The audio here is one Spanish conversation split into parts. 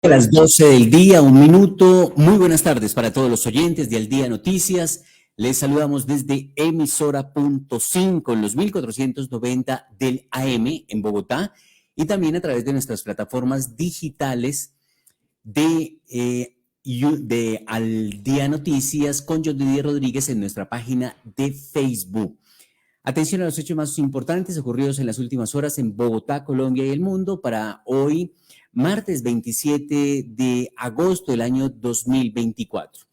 A las 12 del día, un minuto. Muy buenas tardes para todos los oyentes de Al Día Noticias. Les saludamos desde emisora.5 en los 1490 del AM en Bogotá y también a través de nuestras plataformas digitales de Al Día Noticias con John Didier Rodríguez en nuestra página de Facebook. Atención a los hechos más importantes ocurridos en las últimas horas en Bogotá, Colombia y el mundo para hoy, martes 27 de agosto del año 2024.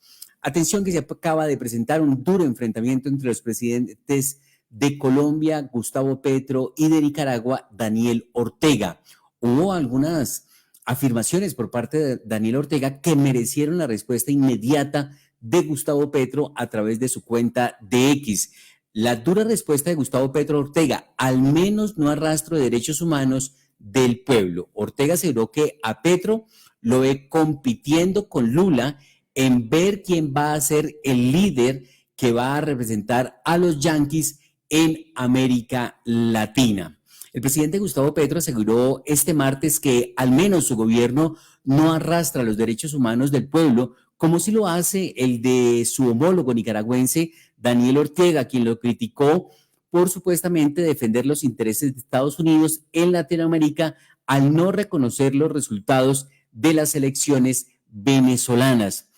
Atención que se acaba de presentar un duro enfrentamiento entre los presidentes de Colombia, Gustavo Petro, y de Nicaragua, Daniel Ortega. Hubo algunas afirmaciones por parte de Daniel Ortega que merecieron la respuesta inmediata de Gustavo Petro a través de su cuenta de X. La dura respuesta de Gustavo Petro Ortega: al menos no arrastro de derechos humanos del pueblo. Ortega aseguró que a Petro lo ve compitiendo con Lula en ver quién va a ser el líder que va a representar a los yanquis en América Latina. El presidente Gustavo Petro aseguró este martes que al menos su gobierno no arrastra los derechos humanos del pueblo, como si lo hace el de su homólogo nicaragüense Daniel Ortega, quien lo criticó por supuestamente defender los intereses de Estados Unidos en Latinoamérica al no reconocer los resultados de las elecciones venezolanas.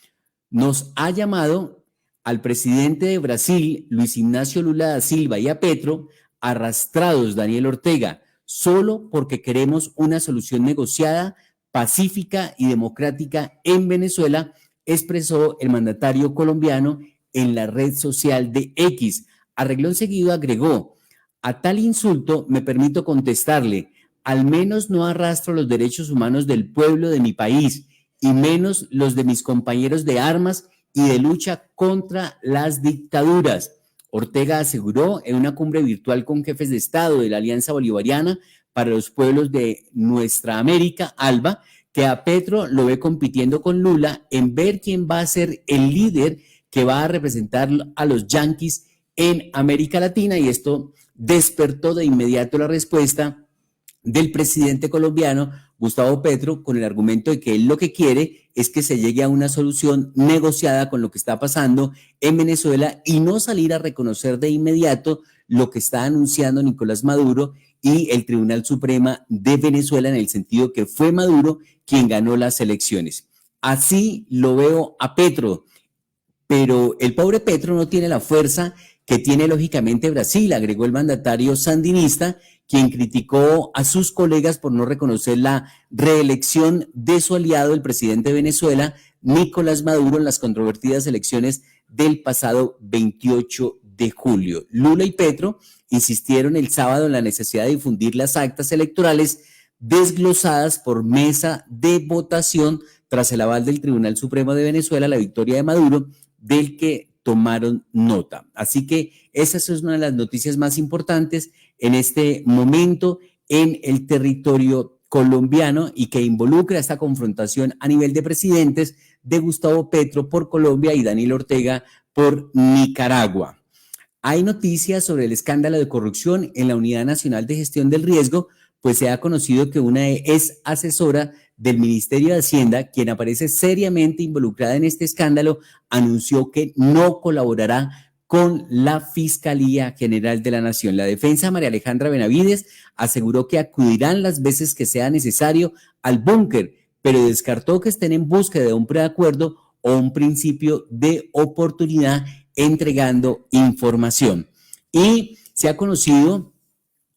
Nos ha llamado al presidente de Brasil, Luis Ignacio Lula da Silva, y a Petro, arrastrados, Daniel Ortega, solo porque queremos una solución negociada, pacífica y democrática en Venezuela, expresó el mandatario colombiano en la red social de X. A renglón seguido agregó: a tal insulto me permito contestarle, al menos no arrastro los derechos humanos del pueblo de mi país, y menos los de mis compañeros de armas y de lucha contra las dictaduras. Ortega aseguró en una cumbre virtual con jefes de Estado de la Alianza Bolivariana para los Pueblos de Nuestra América, ALBA, que a Petro lo ve compitiendo con Lula en ver quién va a ser el líder que va a representar a los yanquis en América Latina, y esto despertó de inmediato la respuesta del presidente colombiano Gustavo Petro con el argumento de que él lo que quiere es que se llegue a una solución negociada con lo que está pasando en Venezuela y no salir a reconocer de inmediato lo que está anunciando Nicolás Maduro y el Tribunal Supremo de Venezuela, en el sentido que fue Maduro quien ganó las elecciones. Así lo veo a Petro, pero el pobre Petro no tiene la fuerza que tiene lógicamente Brasil, agregó el mandatario sandinista, quien criticó a sus colegas por no reconocer la reelección de su aliado, el presidente de Venezuela, Nicolás Maduro, en las controvertidas elecciones del pasado 28 de julio. Lula y Petro insistieron el sábado en la necesidad de difundir las actas electorales desglosadas por mesa de votación tras el aval del Tribunal Supremo de Venezuela, la victoria de Maduro, del que tomaron nota. Así que esa es una de las noticias más importantes en este momento en el territorio colombiano y que involucra esta confrontación a nivel de presidentes de Gustavo Petro por Colombia y Daniel Ortega por Nicaragua. Hay noticias sobre el escándalo de corrupción en la Unidad Nacional de Gestión del Riesgo, pues se ha conocido que una ex asesora del Ministerio de Hacienda, quien aparece seriamente involucrada en este escándalo, anunció que no colaborará con la Fiscalía General de la Nación. La defensa, María Alejandra Benavides, aseguró que acudirán las veces que sea necesario al búnker, pero descartó que estén en búsqueda de un preacuerdo o un principio de oportunidad entregando información. Y se ha conocido,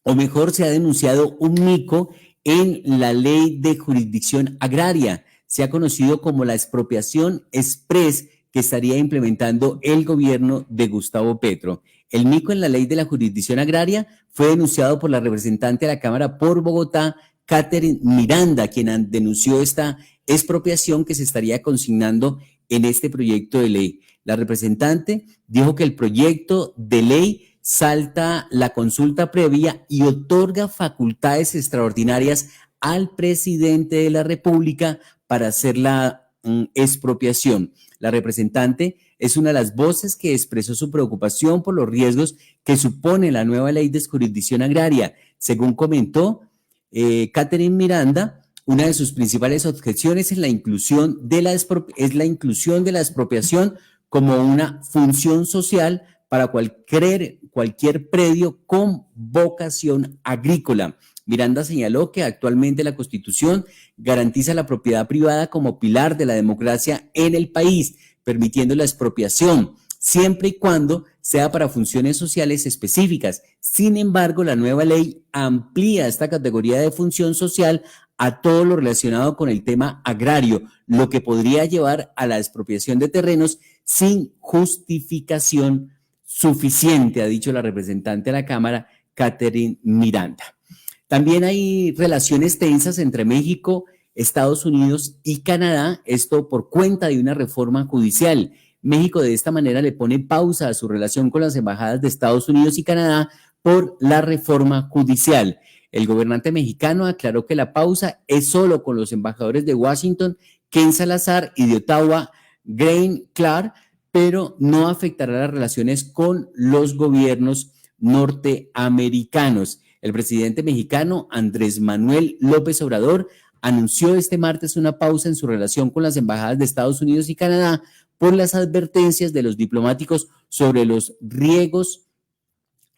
o mejor, se ha denunciado un mico en la ley de jurisdicción agraria. Se ha conocido como la expropiación express que estaría implementando el gobierno de Gustavo Petro. El mico en la ley de la jurisdicción agraria fue denunciado por la representante de la Cámara por Bogotá, Catherine Miranda, quien denunció esta expropiación que se estaría consignando en este proyecto de ley. La representante dijo que el proyecto de ley salta la consulta previa y otorga facultades extraordinarias al presidente de la República para hacer la expropiación. La representante es una de las voces que expresó su preocupación por los riesgos que supone la nueva ley de jurisdicción agraria. Según comentó, Catherine Miranda, una de sus principales objeciones es la inclusión de la expropiación como una función social para cualquier predio con vocación agrícola. Miranda señaló que actualmente la Constitución garantiza la propiedad privada como pilar de la democracia en el país, permitiendo la expropiación, siempre y cuando sea para funciones sociales específicas. Sin embargo, la nueva ley amplía esta categoría de función social a todo lo relacionado con el tema agrario, lo que podría llevar a la expropiación de terrenos sin justificación suficiente, ha dicho la representante de la Cámara, Catherine Miranda. También hay relaciones tensas entre México, Estados Unidos y Canadá, esto por cuenta de una reforma judicial. México de esta manera le pone pausa a su relación con las embajadas de Estados Unidos y Canadá por la reforma judicial. El gobernante mexicano aclaró que la pausa es solo con los embajadores de Washington, Ken Salazar, y de Ottawa, Graeme Clark, pero no afectará las relaciones con los gobiernos norteamericanos. El presidente mexicano Andrés Manuel López Obrador anunció este martes una pausa en su relación con las embajadas de Estados Unidos y Canadá por las advertencias de los diplomáticos sobre los riesgos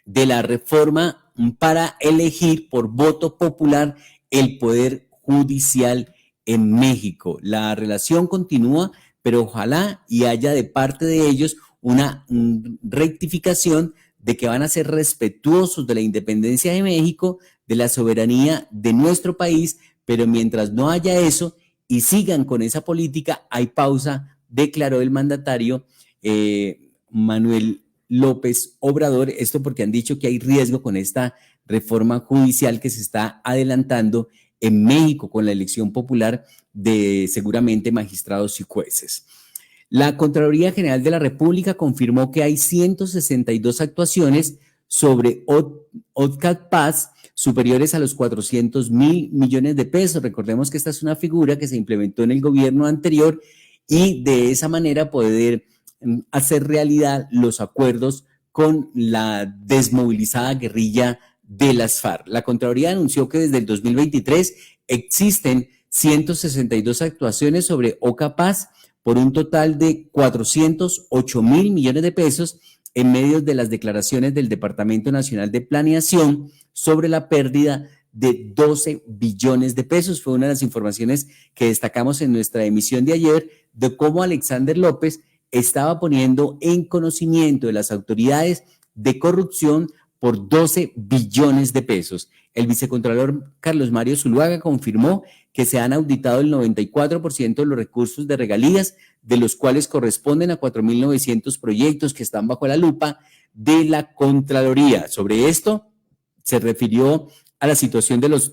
de la reforma para elegir por voto popular el poder judicial en México. La relación continúa, pero ojalá y haya de parte de ellos una rectificación de que van a ser respetuosos de la independencia de México, de la soberanía de nuestro país, pero mientras no haya eso y sigan con esa política, hay pausa, declaró el mandatario Manuel López Obrador. Esto porque han dicho que hay riesgo con esta reforma judicial que se está adelantando en México con la elección popular de seguramente magistrados y jueces. La Contraloría General de la República confirmó que hay 162 actuaciones sobre OCAT Paz superiores a los 400.000 millones de pesos. Recordemos que esta es una figura que se implementó en el gobierno anterior y de esa manera poder hacer realidad los acuerdos con la desmovilizada guerrilla de las FARC. La Contraloría anunció que desde el 2023 existen 162 actuaciones sobre OCA Paz por un total de 408.000 millones de pesos en medio de las declaraciones del Departamento Nacional de Planeación sobre la pérdida de 12 billones de pesos. Fue una de las informaciones que destacamos en nuestra emisión de ayer de cómo Alexander López estaba poniendo en conocimiento de las autoridades de corrupción por 12 billones de pesos. El vicecontralor Carlos Mario Zuluaga confirmó que se han auditado el 94% de los recursos de regalías, de los cuales corresponden a 4.900 proyectos que están bajo la lupa de la Contraloría. Sobre esto se refirió a la situación de los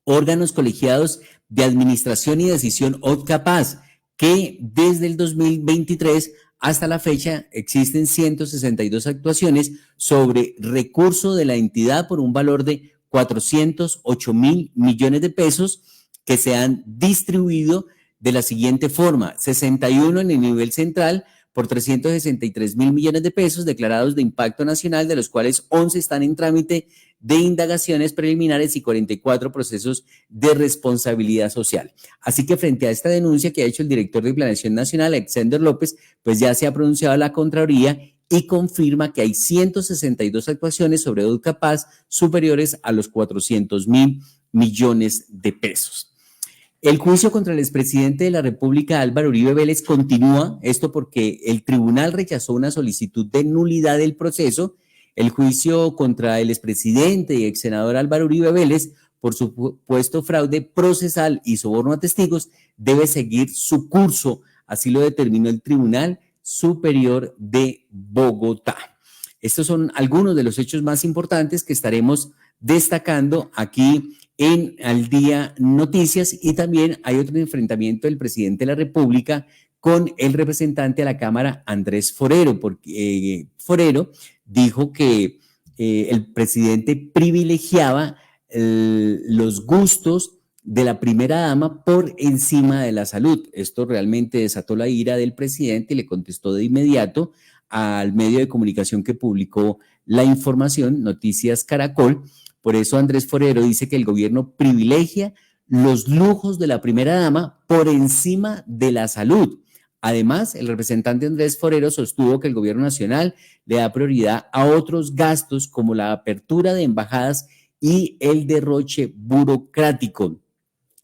órganos colegiados de administración y decisión OCAPAZ, que desde el 2023 hasta la fecha existen 162 actuaciones sobre recurso de la entidad por un valor de 408.000 millones de pesos que se han distribuido de la siguiente forma: 61 en el nivel central por 363.000 millones de pesos declarados de impacto nacional, de los cuales 11 están en trámite de indagaciones preliminares y 44 procesos de responsabilidad social. Así que frente a esta denuncia que ha hecho el director de Planeación Nacional, Alexander López, pues ya se ha pronunciado la Contraloría y confirma que hay 162 actuaciones sobre OCAPAZ superiores a los 400.000 millones de pesos. El juicio contra el expresidente de la República, Álvaro Uribe Vélez, continúa, esto porque el tribunal rechazó una solicitud de nulidad del proceso. El juicio contra el expresidente y exsenador Álvaro Uribe Vélez por supuesto fraude procesal y soborno a testigos debe seguir su curso, así lo determinó el Tribunal Superior de Bogotá. Estos son algunos de los hechos más importantes que estaremos destacando aquí en Al Día Noticias, y también hay otro enfrentamiento del presidente de la República con el representante a la Cámara, Andrés Forero, porque Forero dijo que el presidente privilegiaba los gustos de la primera dama por encima de la salud. Esto realmente desató la ira del presidente y le contestó de inmediato al medio de comunicación que publicó la información, Noticias Caracol, Por eso Andrés Forero dice que el gobierno privilegia los lujos de la primera dama por encima de la salud. Además, el representante Andrés Forero sostuvo que el gobierno nacional le da prioridad a otros gastos como la apertura de embajadas y el derroche burocrático.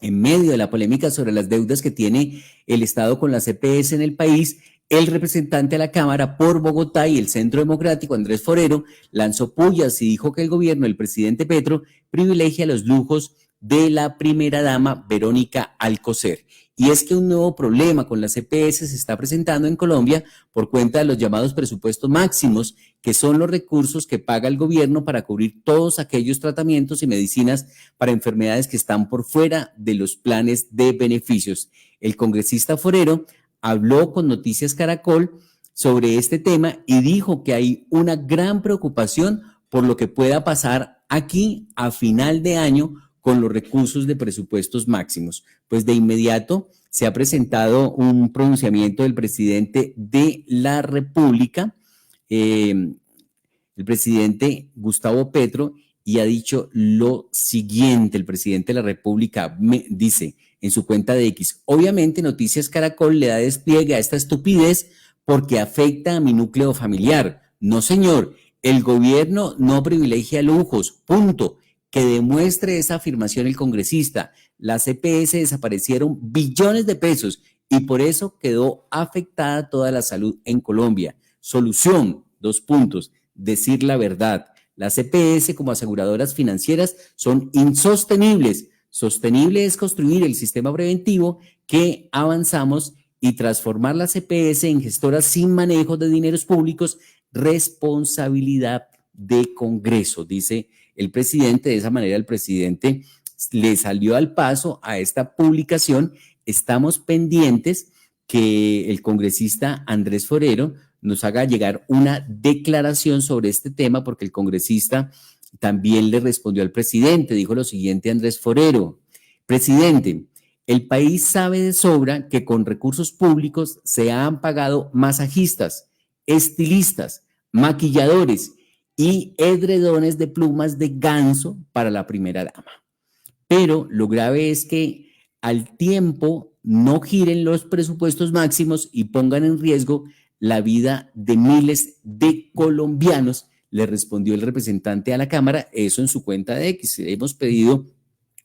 En medio de la polémica sobre las deudas que tiene el Estado con las EPS en el país, el representante a la Cámara por Bogotá y el Centro Democrático, Andrés Forero, lanzó pullas y dijo que el gobierno del presidente Petro privilegia los lujos de la primera dama Verónica Alcocer. Y es que un nuevo problema con las EPS se está presentando en Colombia por cuenta de los llamados presupuestos máximos, que son los recursos que paga el gobierno para cubrir todos aquellos tratamientos y medicinas para enfermedades que están por fuera de los planes de beneficios. El congresista Forero habló con Noticias Caracol sobre este tema y dijo que hay una gran preocupación por lo que pueda pasar aquí a final de año con los recursos de presupuestos máximos. Pues de inmediato se ha presentado un pronunciamiento del presidente de la República, el presidente Gustavo Petro, y ha dicho lo siguiente. El presidente de la República dice en su cuenta de X: obviamente Noticias Caracol le da despliegue a esta estupidez porque afecta a mi núcleo familiar. No, señor, el gobierno no privilegia lujos, punto. Que demuestre esa afirmación el congresista. Las EPS desaparecieron billones de pesos y por eso quedó afectada toda la salud en Colombia. Solución, 2 puntos, decir la verdad. Las EPS como aseguradoras financieras son insostenibles. Sostenible es construir el sistema preventivo que avanzamos y transformar las EPS en gestoras sin manejo de dineros públicos, responsabilidad de Congreso, dice el presidente. De esa manera el presidente le salió al paso a esta publicación. Estamos pendientes que el congresista Andrés Forero nos haga llegar una declaración sobre este tema, porque el congresista también le respondió al presidente. Dijo lo siguiente Andrés Forero: presidente, el país sabe de sobra que con recursos públicos se han pagado masajistas, estilistas, maquilladores y edredones de plumas de ganso para la primera dama. Pero lo grave es que al tiempo no giren los presupuestos máximos y pongan en riesgo la vida de miles de colombianos, le respondió el representante a la Cámara, eso en su cuenta de X. Hemos pedido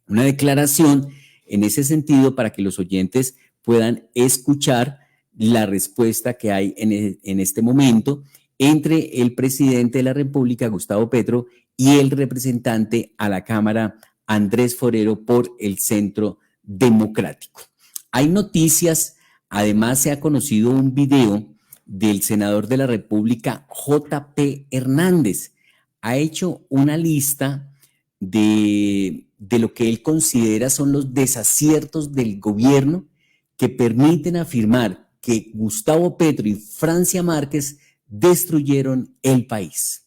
una declaración en ese sentido para que los oyentes puedan escuchar la respuesta que hay en este momento entre el presidente de la República, Gustavo Petro, y el representante a la Cámara, Andrés Forero, por el Centro Democrático. Hay noticias, además se ha conocido un video del senador de la República, J.P. Hernández. Ha hecho una lista de lo que él considera son los desaciertos del gobierno que permiten afirmar que Gustavo Petro y Francia Márquez destruyeron el país.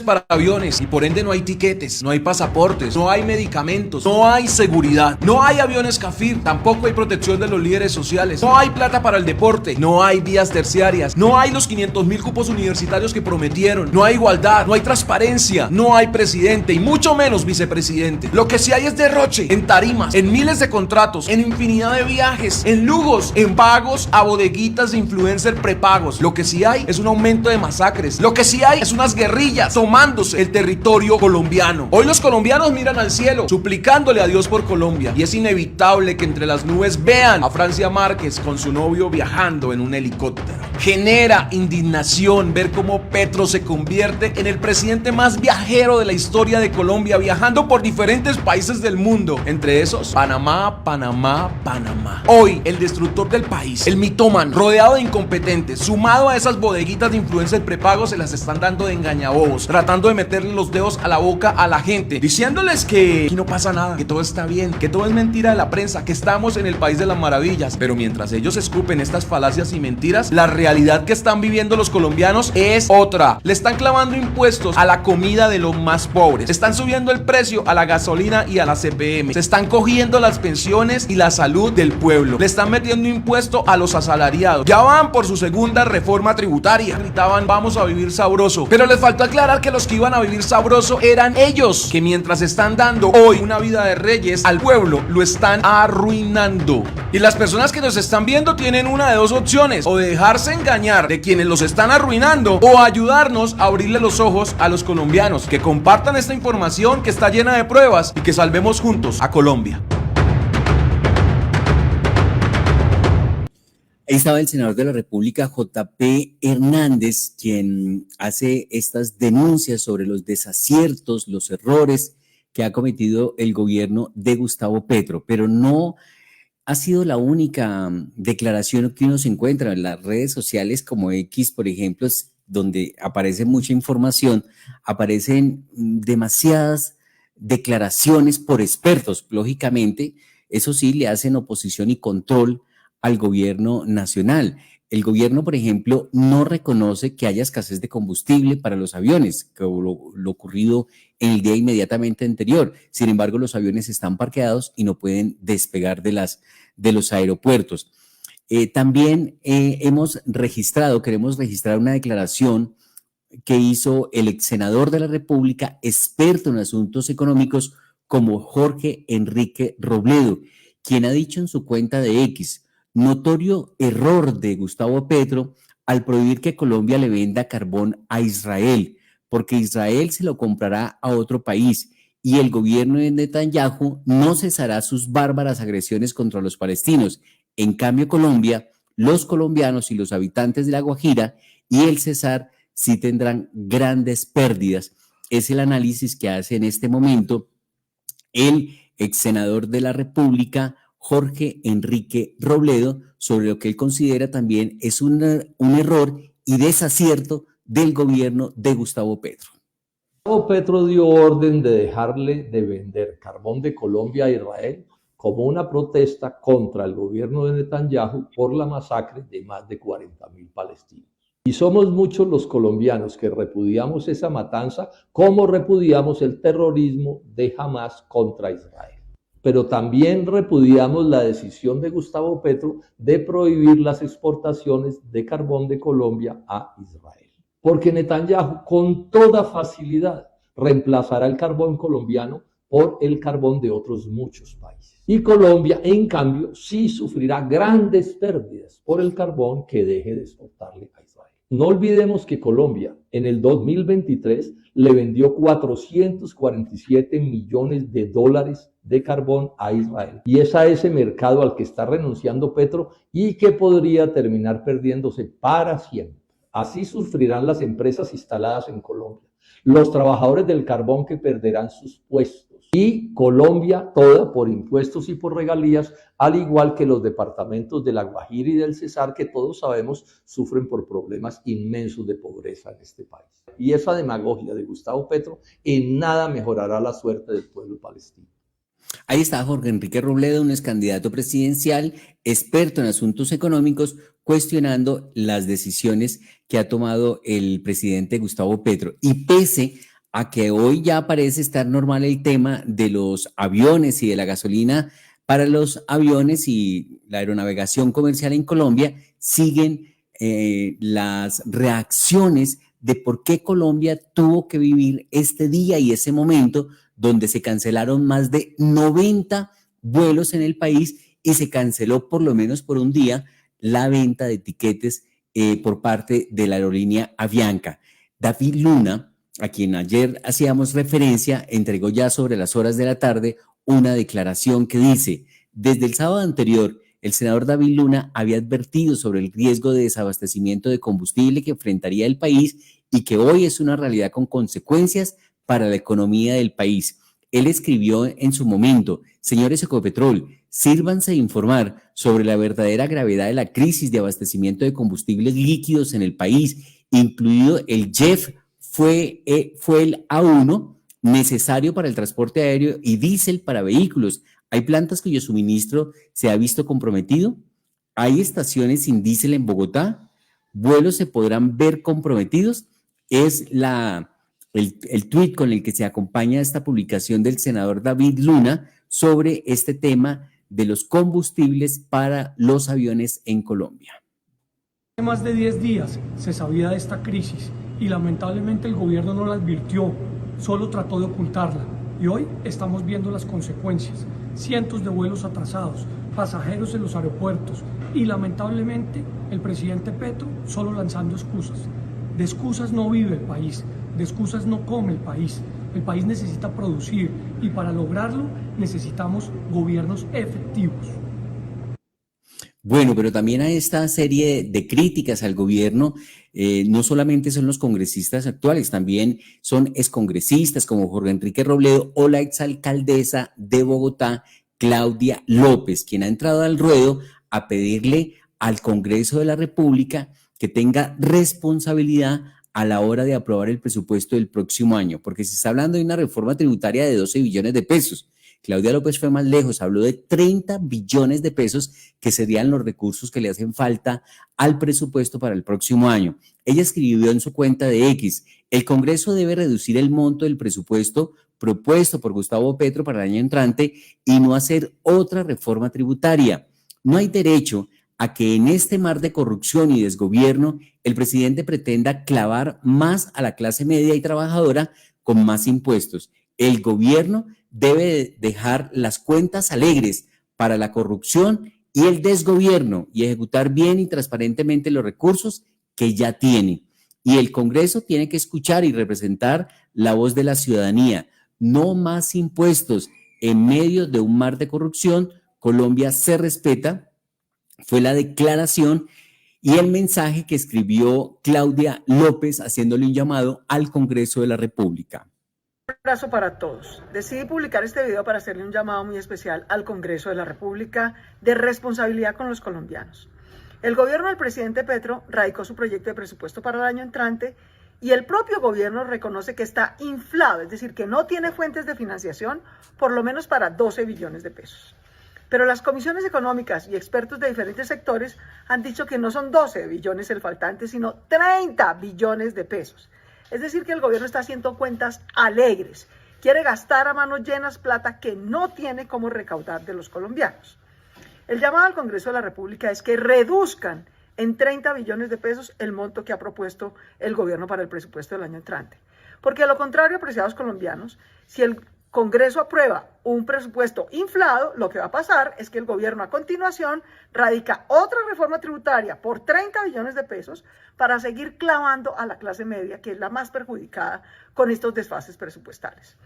Para aviones y por ende no hay tiquetes, no hay pasaportes, no hay medicamentos, no hay seguridad, no hay aviones Cafir, tampoco hay protección de los líderes sociales, no hay plata para el deporte, no hay vías terciarias, no hay los 500.000 cupos universitarios que prometieron, no hay igualdad, no hay transparencia, no hay presidente y mucho menos vicepresidente. Lo que sí hay es derroche en tarimas, en miles de contratos, en infinidad de viajes, en lujos, en pagos a bodeguitas de influencer prepagos. Lo que sí hay es un aumento de masacres, lo que sí hay es unas guerrillas tomándose el territorio colombiano. Hoy los colombianos miran al cielo, suplicándole a Dios por Colombia, y es inevitable que entre las nubes vean a Francia Márquez con su novio viajando en un helicóptero. Genera indignación ver cómo Petro se convierte en el presidente más viajero de la historia de Colombia, viajando por diferentes países del mundo, entre esos Panamá, Panamá, Panamá. Hoy el destructor del país, el mitómano, rodeado de incompetentes, sumado a esas bodeguitas de influencers prepagos, se las están dando de engañabobos, tratando de meterle los dedos a la boca a la gente, diciéndoles que aquí no pasa nada, que todo está bien, que todo es mentira de la prensa, que estamos en el país de las maravillas. Pero mientras ellos escupen estas falacias y mentiras, la realidad que están viviendo los colombianos es otra. Le están clavando impuestos a la comida de los más pobres, están subiendo el precio a la gasolina y a la CPM, se están cogiendo las pensiones y la salud del pueblo, le están metiendo impuesto a los asalariados, ya van por su segunda reforma tributaria, gritaban vamos a vivir sabroso, pero les faltó aclarar olvidar que los que iban a vivir sabroso eran ellos, que mientras están dando hoy una vida de reyes al pueblo, lo están arruinando. Y las personas que nos están viendo tienen una de dos opciones: o dejarse engañar de quienes los están arruinando, o ayudarnos a abrirle los ojos a los colombianos, que compartan esta información que está llena de pruebas y que salvemos juntos a Colombia. Ahí estaba el senador de la República, J.P. Hernández, quien hace estas denuncias sobre los desaciertos, los errores que ha cometido el gobierno de Gustavo Petro, pero no ha sido la única declaración que uno se encuentra en las redes sociales como X, por ejemplo, donde aparece mucha información, aparecen demasiadas declaraciones por expertos, lógicamente, eso sí, le hacen oposición y control al gobierno nacional. El gobierno, por ejemplo, no reconoce que haya escasez de combustible para los aviones, que lo ocurrido en el día inmediatamente anterior. Sin embargo, los aviones están parqueados y no pueden despegar de los aeropuertos. También queremos registrar una declaración que hizo el ex senador de la República, experto en asuntos económicos, como Jorge Enrique Robledo, quien ha dicho en su cuenta de X: notorio error de Gustavo Petro al prohibir que Colombia le venda carbón a Israel, porque Israel se lo comprará a otro país y el gobierno de Netanyahu no cesará sus bárbaras agresiones contra los palestinos. En cambio, Colombia, los colombianos y los habitantes de La Guajira y el Cesar sí tendrán grandes pérdidas. Es el análisis que hace en este momento el ex senador de la República, Jorge Enrique Robledo, sobre lo que él considera también es un error y desacierto del gobierno de Gustavo Petro. Gustavo Petro dio orden de dejarle de vender carbón de Colombia a Israel como una protesta contra el gobierno de Netanyahu por la masacre de más de 40.000 palestinos. Y somos muchos los colombianos que repudiamos esa matanza, como repudiamos el terrorismo de Hamás contra Israel. Pero también repudiamos la decisión de Gustavo Petro de prohibir las exportaciones de carbón de Colombia a Israel. Porque Netanyahu con toda facilidad reemplazará el carbón colombiano por el carbón de otros muchos países. Y Colombia, en cambio, sí sufrirá grandes pérdidas por el carbón que deje de exportarle a Israel. No olvidemos que Colombia en el 2023 le vendió 447 millones de dólares de carbón a Israel. Y es a ese mercado al que está renunciando Petro y que podría terminar perdiéndose para siempre. Así sufrirán las empresas instaladas en Colombia, los trabajadores del carbón que perderán sus puestos y Colombia toda por impuestos y por regalías, al igual que los departamentos de La Guajira y del Cesar, que todos sabemos sufren por problemas inmensos de pobreza en este país. Y esa demagogia de Gustavo Petro en nada mejorará la suerte del pueblo palestino. Ahí está Jorge Enrique Robledo, un ex candidato presidencial, experto en asuntos económicos, cuestionando las decisiones que ha tomado el presidente Gustavo Petro. Y pese a que hoy ya parece estar normal el tema de los aviones y de la gasolina para los aviones y la aeronavegación comercial en Colombia, siguen las reacciones de por qué Colombia tuvo que vivir este día y ese momento donde se cancelaron más de 90 vuelos en el país y se canceló por lo menos por un día la venta de tiquetes por parte de la aerolínea Avianca. David Luna, a quien ayer hacíamos referencia, entregó ya sobre las horas de la tarde una declaración que dice: desde el sábado anterior, el senador David Luna había advertido sobre el riesgo de desabastecimiento de combustible que enfrentaría el país y que hoy es una realidad con consecuencias para la economía del país. Él escribió en su momento: señores Ecopetrol, sírvanse de informar sobre la verdadera gravedad de la crisis de abastecimiento de combustibles líquidos en el país, incluido el JEF, fue el A1 necesario para el transporte aéreo y diésel para vehículos. Hay plantas cuyo suministro se ha visto comprometido. Hay estaciones sin diésel en Bogotá. Vuelos se podrán ver comprometidos. Es el tuit con el que se acompaña esta publicación del senador David Luna sobre este tema de los combustibles para los aviones en Colombia. Hace más de 10 días se sabía de esta crisis y lamentablemente el gobierno no la advirtió, solo trató de ocultarla. Y hoy estamos viendo las consecuencias. Cientos de vuelos atrasados, pasajeros en los aeropuertos y lamentablemente el presidente Petro solo lanzando excusas. De excusas no vive el país, de excusas no come el país. El país necesita producir y para lograrlo necesitamos gobiernos efectivos. Bueno, pero también a esta serie de críticas al gobierno, no solamente son los congresistas actuales, también son excongresistas como Jorge Enrique Robledo o la exalcaldesa de Bogotá, Claudia López, quien ha entrado al ruedo a pedirle al Congreso de la República que tenga responsabilidad a la hora de aprobar el presupuesto del próximo año, porque se está hablando de una reforma tributaria de 12 billones de pesos. Claudia López fue más lejos, habló de 30 billones de pesos que serían los recursos que le hacen falta al presupuesto para el próximo año. Ella escribió en su cuenta de X, el Congreso debe reducir el monto del presupuesto propuesto por Gustavo Petro para el año entrante y no hacer otra reforma tributaria. No hay derecho a que en este mar de corrupción y desgobierno el presidente pretenda clavar más a la clase media y trabajadora con más impuestos. El gobierno debe dejar las cuentas alegres para la corrupción y el desgobierno y ejecutar bien y transparentemente los recursos que ya tiene. Y el Congreso tiene que escuchar y representar la voz de la ciudadanía. No más impuestos. En medio de un mar de corrupción, Colombia se respeta. Fue la declaración y el mensaje que escribió Claudia López haciéndole un llamado al Congreso de la República. Un abrazo para todos. Decidí publicar este video para hacerle un llamado muy especial al Congreso de la República de responsabilidad con los colombianos. El gobierno del presidente Petro radicó su proyecto de presupuesto para el año entrante y el propio gobierno reconoce que está inflado, es decir, que no tiene fuentes de financiación por lo menos para 12 billones de pesos. Pero las comisiones económicas y expertos de diferentes sectores han dicho que no son 12 billones el faltante, sino 30 billones de pesos. Es decir, que el gobierno está haciendo cuentas alegres. Quiere gastar a manos llenas plata que no tiene cómo recaudar de los colombianos. El llamado al Congreso de la República es que reduzcan en 30 billones de pesos el monto que ha propuesto el gobierno para el presupuesto del año entrante. Porque a lo contrario, apreciados colombianos, si el Congreso aprueba un presupuesto inflado, lo que va a pasar es que el gobierno a continuación radica otra reforma tributaria por 30 billones de pesos para seguir clavando a la clase media, que es la más perjudicada con estos desfases presupuestales.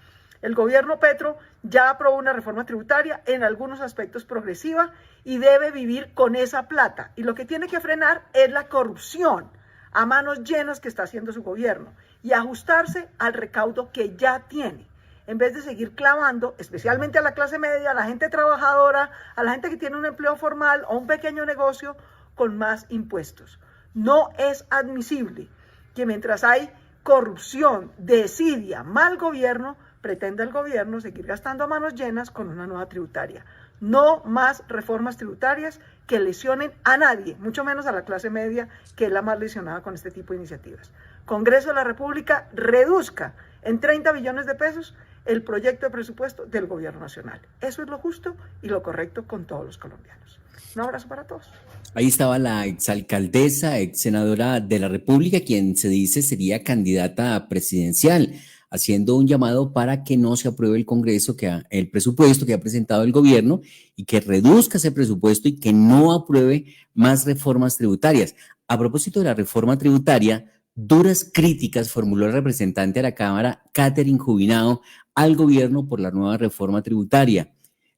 El gobierno Petro ya aprobó una reforma tributaria, en algunos aspectos progresiva, y debe vivir con esa plata. Y lo que tiene que frenar es la corrupción a manos llenas que está haciendo su gobierno y ajustarse al recaudo que ya tiene, en vez de seguir clavando, especialmente a la clase media, a la gente trabajadora, a la gente que tiene un empleo formal o un pequeño negocio, con más impuestos. No es admisible que mientras hay corrupción, desidia, mal gobierno, pretenda el gobierno seguir gastando a manos llenas con una nueva tributaria. No más reformas tributarias que lesionen a nadie, mucho menos a la clase media, que es la más lesionada con este tipo de iniciativas. Congreso de la República, reduzca en 30 billones de pesos el proyecto de presupuesto del gobierno nacional. Eso es lo justo y lo correcto con todos los colombianos. Un abrazo para todos. Ahí estaba la exalcaldesa, ex senadora de la República, quien se dice sería candidata presidencial, haciendo un llamado para que no se apruebe el Congreso, el presupuesto que ha presentado el gobierno y que reduzca ese presupuesto y que no apruebe más reformas tributarias. A propósito de la reforma tributaria, duras críticas formuló el representante a la Cámara, Catherine Jubinao, al gobierno por la nueva reforma tributaria.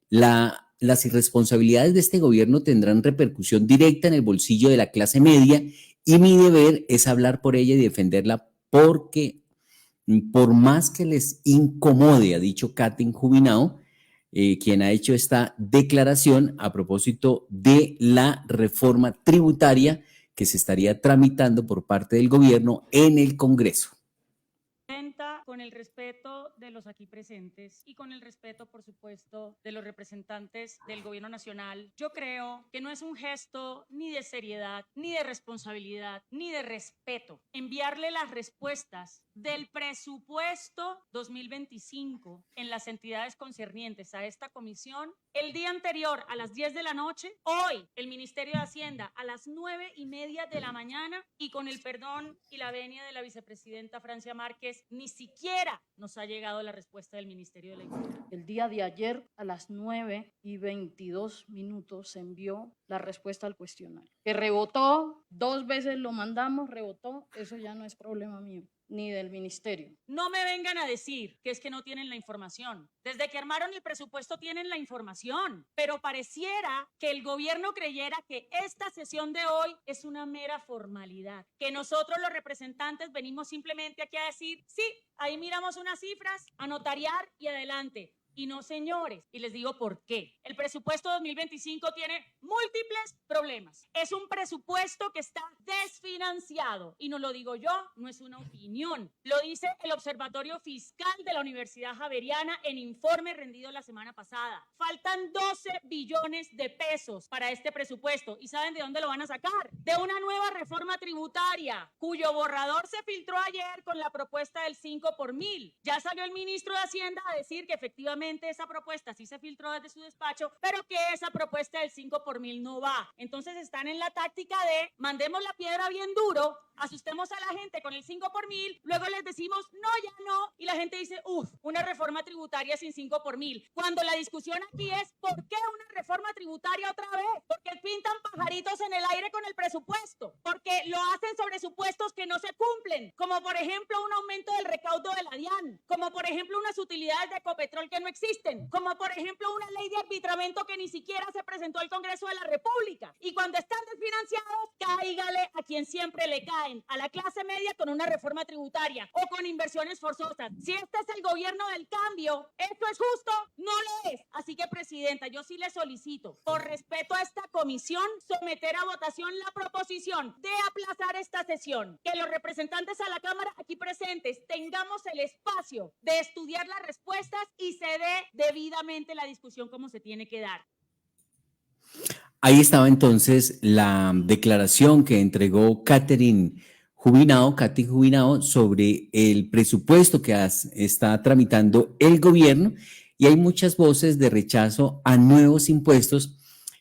Las irresponsabilidades de este gobierno tendrán repercusión directa en el bolsillo de la clase media y mi deber es hablar por ella y defenderla porque por más que les incomode, ha dicho Catherine Jubinao, quien ha hecho esta declaración a propósito de la reforma tributaria que se estaría tramitando por parte del gobierno en el Congreso. Con el respeto de los aquí presentes y con el respeto, por supuesto, de los representantes del gobierno nacional, yo creo que no es un gesto ni de seriedad, ni de responsabilidad, ni de respeto enviarle las respuestas del presupuesto 2025 en las entidades concernientes a esta comisión el día anterior a las 10 de la noche, hoy el Ministerio de Hacienda a las 9:30 de la mañana, y con el perdón y la venia de la vicepresidenta Francia Márquez, ni siquiera nos ha llegado la respuesta del Ministerio de la Igualdad. El día de ayer a las 9:22 se envió la respuesta al cuestionario, que rebotó, 2 veces lo mandamos, rebotó, eso ya no es problema mío ni del ministerio. No me vengan a decir que es que no tienen la información. Desde que armaron el presupuesto tienen la información, pero pareciera que el gobierno creyera que esta sesión de hoy es una mera formalidad, que nosotros los representantes venimos simplemente aquí a decir, sí, ahí miramos unas cifras, a notariar y adelante. Y no, señores, y les digo por qué. El presupuesto 2025 tiene múltiples problemas. Es un presupuesto que está desfinanciado. Y no lo digo yo, no es una opinión. Lo dice el Observatorio Fiscal de la Universidad Javeriana en informe rendido la semana pasada. Faltan 12 billones de pesos para este presupuesto. ¿Y saben de dónde lo van a sacar? De una nueva reforma tributaria, cuyo borrador se filtró ayer con la propuesta del 5 por 1000. Ya salió el ministro de Hacienda a decir que efectivamente esa propuesta sí se filtró desde su despacho, pero que esa propuesta del 5 por 1000 no va. Entonces están en la táctica de mandemos la piedra bien duro, asustemos a la gente con el 5 por 1000, luego les decimos no, ya no, y la gente dice, una reforma tributaria sin 5 por 1000. Cuando la discusión aquí es, ¿por qué una reforma tributaria otra vez? Porque pintan pajaritos en el aire con el presupuesto, porque lo hacen sobre supuestos que no se cumplen, como por ejemplo un aumento del recaudo de la DIAN, como por ejemplo unas utilidades de Ecopetrol que no existen, como por ejemplo una ley de arbitramiento que ni siquiera se presentó al Congreso de la República. Y cuando están desfinanciados, cáigale a quien siempre le caen, a la clase media con una reforma tributaria o con inversiones forzosas. Si este es el gobierno del cambio, ¿esto es justo? No lo es. Así que, presidenta, yo sí le solicito, por respeto a esta comisión, someter a votación la proposición de aplazar esta sesión, que los representantes a la Cámara aquí presentes tengamos el espacio de estudiar las respuestas y se dé debidamente la discusión como se tiene que dar. Ahí estaba entonces la declaración que entregó Catherine Jubinao, sobre el presupuesto que está tramitando el gobierno, y hay muchas voces de rechazo a nuevos impuestos.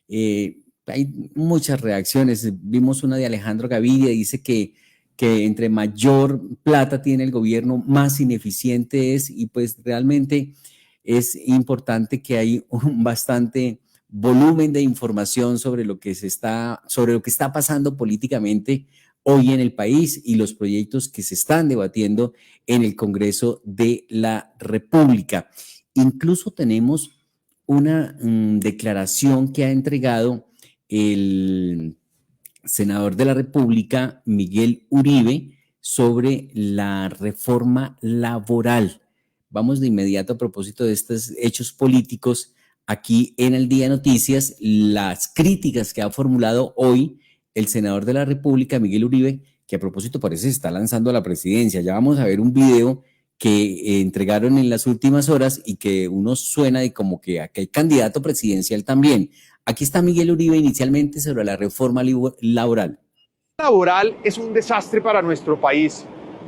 Hay muchas reacciones. Vimos una de Alejandro Gaviria, dice que entre mayor plata tiene el gobierno, más ineficiente es, y pues realmente es importante que hay un bastante volumen de información sobre lo que está pasando políticamente hoy en el país y los proyectos que se están debatiendo en el Congreso de la República. Incluso tenemos una declaración que ha entregado el senador de la República, Miguel Uribe, sobre la reforma laboral. Vamos de inmediato a propósito de estos hechos políticos. Aquí en El Día Noticias, las críticas que ha formulado hoy el senador de la República, Miguel Uribe, que a propósito parece se está lanzando a la presidencia. Ya vamos a ver un video que entregaron en las últimas horas y que uno suena de como que aquí hay candidato presidencial también. Aquí está Miguel Uribe inicialmente sobre la reforma laboral. Laboral es un desastre para nuestro país.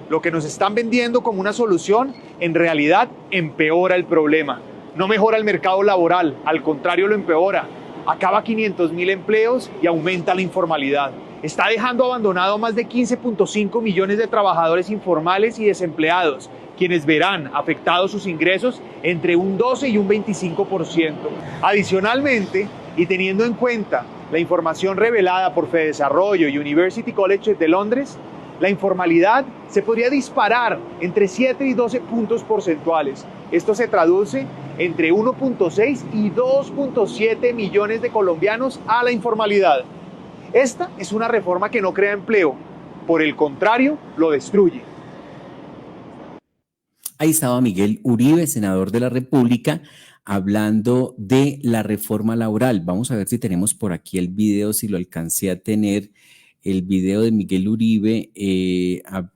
Lo que nos están vendiendo como una solución, en realidad empeora el problema. No mejora el mercado laboral, al contrario lo empeora. Acaba 500.000 empleos y aumenta la informalidad. Está dejando abandonado a más de 15.5 millones de trabajadores informales y desempleados, quienes verán afectados sus ingresos entre un 12 y un 25%. Adicionalmente, y teniendo en cuenta la información revelada por Fedesarrollo y University College de Londres, la informalidad se podría disparar entre 7 y 12 puntos porcentuales. Esto se traduce entre 1.6 y 2.7 millones de colombianos a la informalidad. Esta es una reforma que no crea empleo, por el contrario, lo destruye. Ahí estaba Miguel Uribe, senador de la República, hablando de la reforma laboral. Vamos a ver si tenemos por aquí el video, si lo alcancé a tener, el video de Miguel Uribe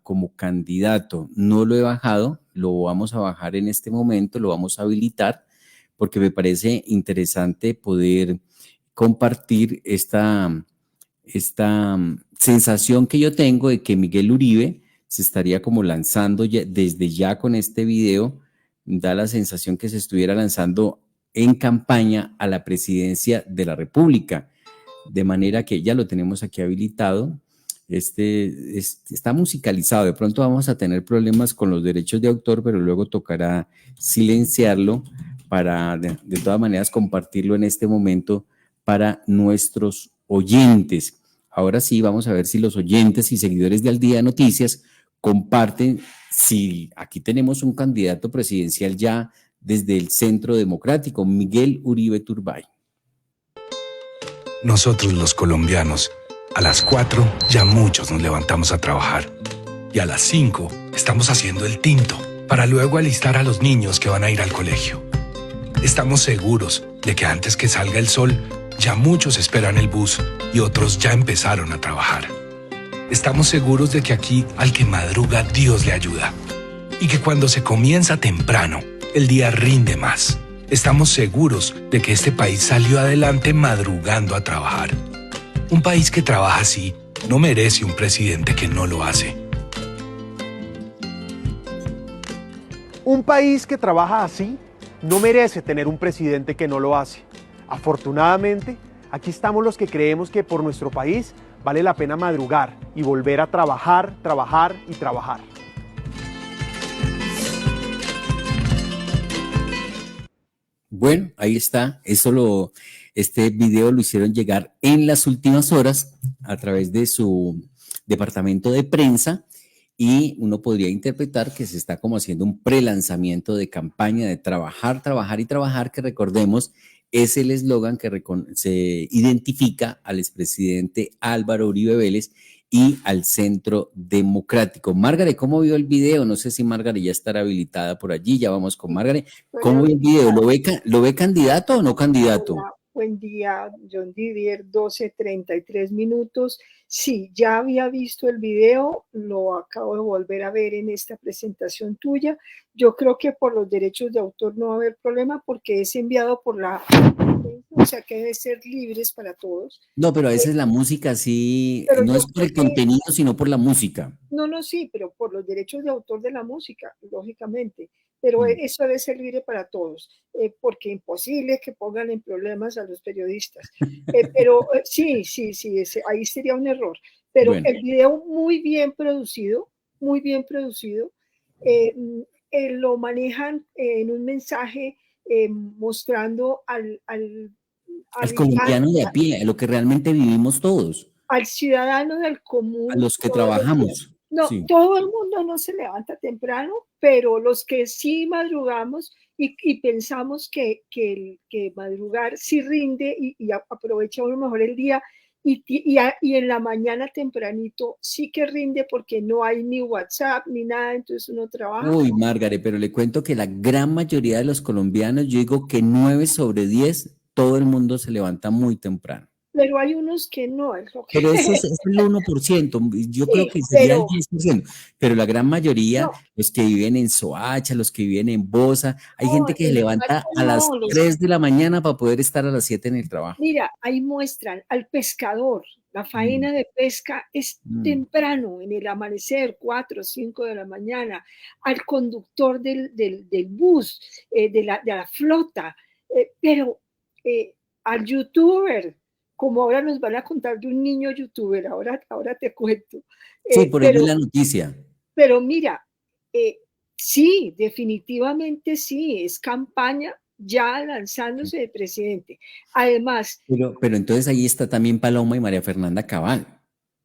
como candidato. No lo he bajado, lo vamos a bajar en este momento, lo vamos a habilitar, porque me parece interesante poder compartir esta sensación que yo tengo de que Miguel Uribe se estaría como lanzando desde ya con este video. Da la sensación que se estuviera lanzando en campaña a la presidencia de la República, de manera que ya lo tenemos aquí habilitado. Está musicalizado, de pronto vamos a tener problemas con los derechos de autor, pero luego tocará silenciarlo para de todas maneras compartirlo en este momento para nuestros oyentes. Ahora sí, vamos a ver si los oyentes y seguidores de Al Día Noticias comparten si aquí tenemos un candidato presidencial ya desde el Centro Democrático, Miguel Uribe Turbay. Nosotros los colombianos, a las 4 ya muchos nos levantamos a trabajar y a las 5 estamos haciendo el tinto para luego alistar a los niños que van a ir al colegio. Estamos seguros de que antes que salga el sol ya muchos esperan el bus y otros ya empezaron a trabajar. Estamos seguros de que aquí al que madruga Dios le ayuda y que cuando se comienza temprano el día rinde más. Estamos seguros de que este país salió adelante madrugando a trabajar. Un país que trabaja así no merece un presidente que no lo hace. Un país que trabaja así no merece tener un presidente que no lo hace. Afortunadamente, aquí estamos los que creemos que por nuestro país vale la pena madrugar y volver a trabajar, trabajar y trabajar. Bueno, ahí está. Este video lo hicieron llegar en las últimas horas a través de su departamento de prensa y uno podría interpretar que se está como haciendo un prelanzamiento de campaña de trabajar, trabajar y trabajar, que recordemos es el eslogan que se identifica al expresidente Álvaro Uribe Vélez y al Centro Democrático. Margaret, ¿cómo vio el video? No sé si Margaret ya estará habilitada por allí, ya vamos con Margaret. ¿Cómo vio el video? ¿Lo ve candidato o no candidato? Hola, buen día, John Didier, 12:33 minutos. Sí, ya había visto el video, lo acabo de volver a ver en esta presentación tuya. Yo creo que por los derechos de autor no va a haber problema porque es enviado por la prensa, o sea que debe ser libres para todos. No, pero a veces la música sí, Pero no yo es por el creo que- contenido, sino por la música. No, sí, pero por los derechos de autor de la música, lógicamente. Pero eso debe ser libre para todos, porque imposible que pongan en problemas a los periodistas. Pero sí, ahí sería un error. Pero Bueno. el video muy bien producido, lo manejan en un mensaje mostrando Al colombiano de a pie, a lo que realmente vivimos todos, al ciudadano del común. a los que todos los días. trabajamos. No, Sí. todo el mundo no se levanta temprano, pero los que sí madrugamos y pensamos que madrugar sí rinde y aprovecha uno mejor el día y en la mañana tempranito sí que rinde porque no hay ni WhatsApp ni nada, entonces uno trabaja. Uy, Margaret, pero le cuento que la gran mayoría de los colombianos, yo digo que 9 sobre 10, todo el mundo se levanta muy temprano. Pero hay unos que no, es lo que... Pero eso es el 1%, yo Sí, creo que sería el pero- 10%, pero la gran mayoría, No. los que viven en Soacha, los que viven en Bosa, hay No, gente que se en levanta Soacha a las no, los- 3 de la mañana para poder estar a las 7 en el trabajo. Mira, ahí muestran al pescador. La faena de pesca es temprano, en el amanecer, 4 o 5 de la mañana. Al conductor del bus, de la flota. Pero al youtuber, como ahora nos van a contar de un niño youtuber, ahora te cuento. Sí, por ahí pero, vi la noticia. pero mira, sí, definitivamente sí, es campaña ya lanzándose de presidente. Además, Pero entonces ahí está también Paloma y María Fernanda Cabal.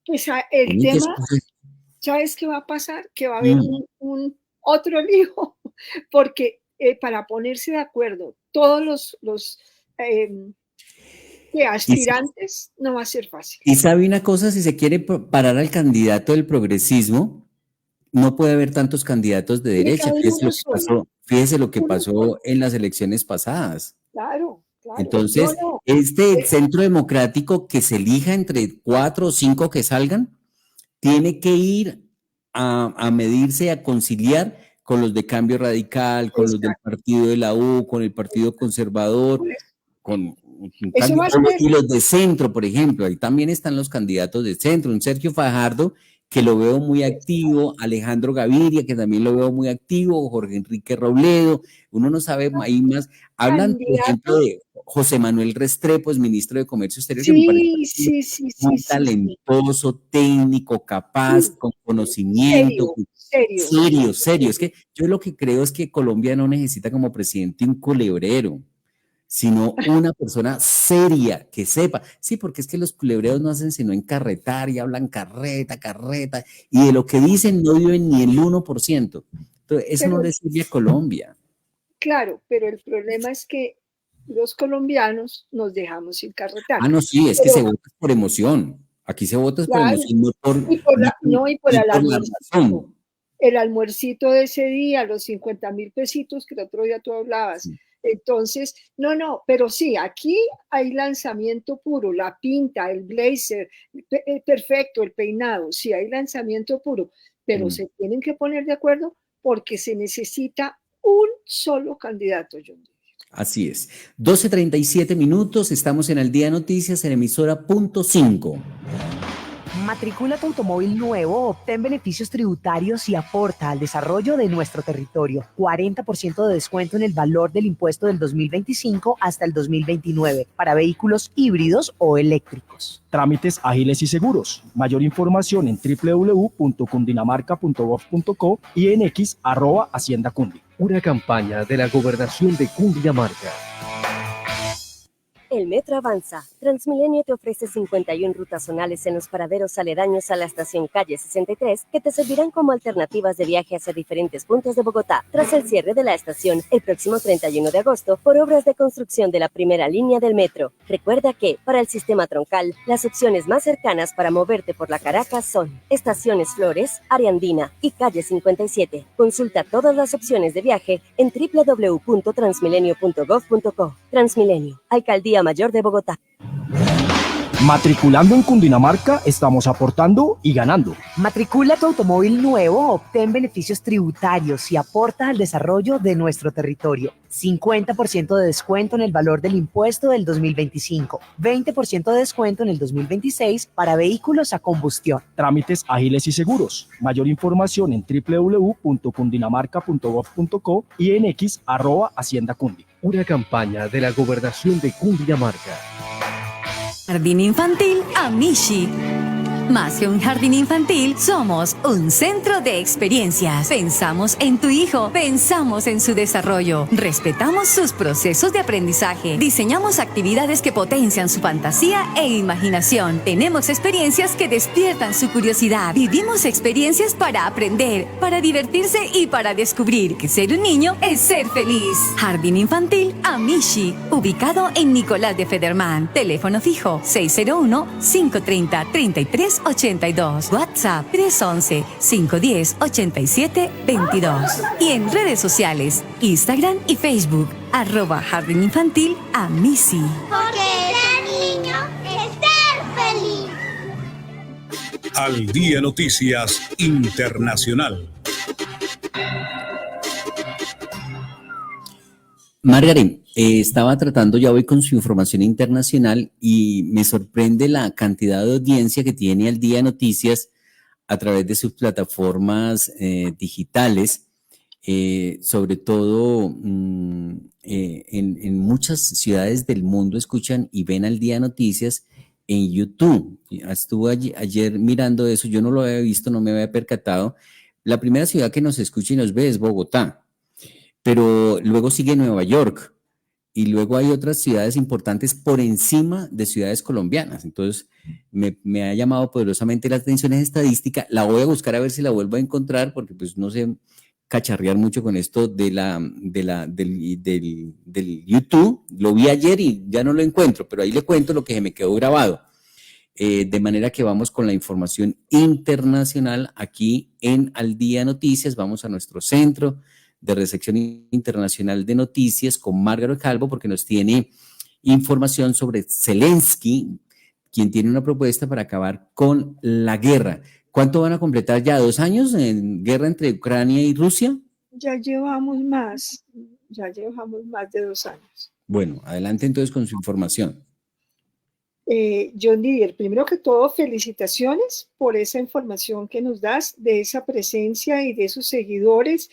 pues el Única tema, excusa- ¿sabes qué va a pasar? Que va a haber un otro lío, porque para ponerse de acuerdo todos los aspirantes no va a ser fácil. Y sabe una cosa, si se quiere parar al candidato del progresismo, no puede haber tantos candidatos de Tiene que derecha. haber Fíjese lo que uno pasó solo. en las elecciones pasadas. Claro. Entonces, No. este Centro Democrático que se elija entre 4 o 5 que salgan, tiene que ir a medirse, a conciliar con los de Cambio Radical, con los del partido de la U, con el Partido Conservador, con Eso va a y ser- los de centro, por ejemplo. Ahí también están los candidatos de centro, un Sergio Fajardo que lo veo muy activo, Alejandro Gaviria, que también lo veo muy activo, Jorge Enrique Robledo, uno no sabe ahí más. Hablan, por ejemplo, Candidatos. de José Manuel Restrepo, es ministro de Comercio Exterior, que me parece muy Sí. talentoso, técnico, capaz, Sí, con conocimiento, serio, serio. serio, serio. Es que yo lo que creo es que Colombia no necesita como presidente un culebrero, sino una persona seria que sepa. Sí, porque es que los culebreros no hacen sino encarretar y hablan carreta, carreta, y de lo que dicen no viven ni el 1%. Entonces, eso no Pero, le sirve a Colombia. claro, pero el problema es que los colombianos nos dejamos encarretar. Ah, no, sí, es que se Pero, vota por emoción. Aquí se vota por claro, emoción, no por, y por, no por, no, y por no el por la almuercito. razón. El almuercito de ese día, los 50.000 pesitos que el otro día tú hablabas. Sí. Entonces, no, pero sí, aquí hay lanzamiento puro, la pinta, el blazer, perfecto, el peinado, sí hay lanzamiento puro, pero se tienen que poner de acuerdo porque se necesita un solo candidato, John. Así es. 12:37 minutos, estamos en Al Día Noticias en emisora .5. Matricula tu automóvil nuevo, obtén beneficios tributarios y aporta al desarrollo de nuestro territorio. 40% de descuento en el valor del impuesto del 2025 hasta el 2029 para vehículos híbridos o eléctricos. Trámites ágiles y seguros. Mayor información en www.cundinamarca.gov.co y en x @haciendacundi. Una campaña de la Gobernación de Cundinamarca. El metro avanza. Transmilenio te ofrece 51 rutas zonales en los paraderos aledaños a la estación Calle 63 que te servirán como alternativas de viaje hacia diferentes puntos de Bogotá. Tras el cierre de la estación, el próximo 31 de agosto, por obras de construcción de la primera línea del metro. Recuerda que, para el sistema troncal, las opciones más cercanas para moverte por la Caracas son Estaciones Flores, Ariandina y Calle 57. Consulta todas las opciones de viaje en www.transmilenio.gov.co. Transmilenio, Alcaldía Mayor de Bogotá. Matriculando en Cundinamarca, estamos aportando y ganando. Matricula tu automóvil nuevo, obtén beneficios tributarios y aporta al desarrollo de nuestro territorio. 50% de descuento en el valor del impuesto del 2025. 20% de descuento en el 2026 para vehículos a combustión. Trámites ágiles y seguros. Mayor información en www.cundinamarca.gov.co y en x @haciendacundi. Una campaña de la Gobernación de Cundinamarca. Jardín Infantil Amishi. Más que un jardín infantil, somos un centro de experiencias. Pensamos en tu hijo, pensamos en su desarrollo, respetamos sus procesos de aprendizaje, diseñamos actividades que potencian su fantasía e imaginación. Tenemos experiencias que despiertan su curiosidad. Vivimos experiencias para aprender, para divertirse y para descubrir que ser un niño es ser feliz. Jardín Infantil Amishi, ubicado en Nicolás de Federman. Teléfono fijo 601-530-3382. WhatsApp 311-510-8722. Y en redes sociales, Instagram y Facebook, @Jardín Infantil Amisi. Porque ser niño es ser feliz. Al Día Noticias Internacional. Margaret, estaba tratando, ya voy con su información internacional y me sorprende la cantidad de audiencia que tiene Al Día Noticias a través de sus plataformas digitales, sobre todo en muchas ciudades del mundo escuchan y ven Al Día Noticias en YouTube. Estuve ayer mirando eso, yo no lo había visto, no me había percatado. La primera ciudad que nos escucha y nos ve es Bogotá, pero luego sigue Nueva York y luego hay otras ciudades importantes por encima de ciudades colombianas. Entonces, me ha llamado poderosamente la atención esa estadística. La voy a buscar a ver si la vuelvo a encontrar, porque pues no sé cacharrear mucho con esto del YouTube. Lo vi ayer y ya no lo encuentro, pero ahí le cuento lo que se me quedó grabado. De manera que vamos con la información internacional aquí en Al Día Noticias. Vamos a nuestro centro de recepción internacional de noticias con Margaret Calvo, porque nos tiene información sobre Zelensky, quien tiene una propuesta para acabar con la guerra. ¿Cuánto van a completar ya? ¿2 años en guerra entre Ucrania y Rusia? Ya llevamos más de 2 años. Bueno, adelante entonces con su información. John Didier, primero que todo, felicitaciones por esa información que nos das, de esa presencia y de esos seguidores,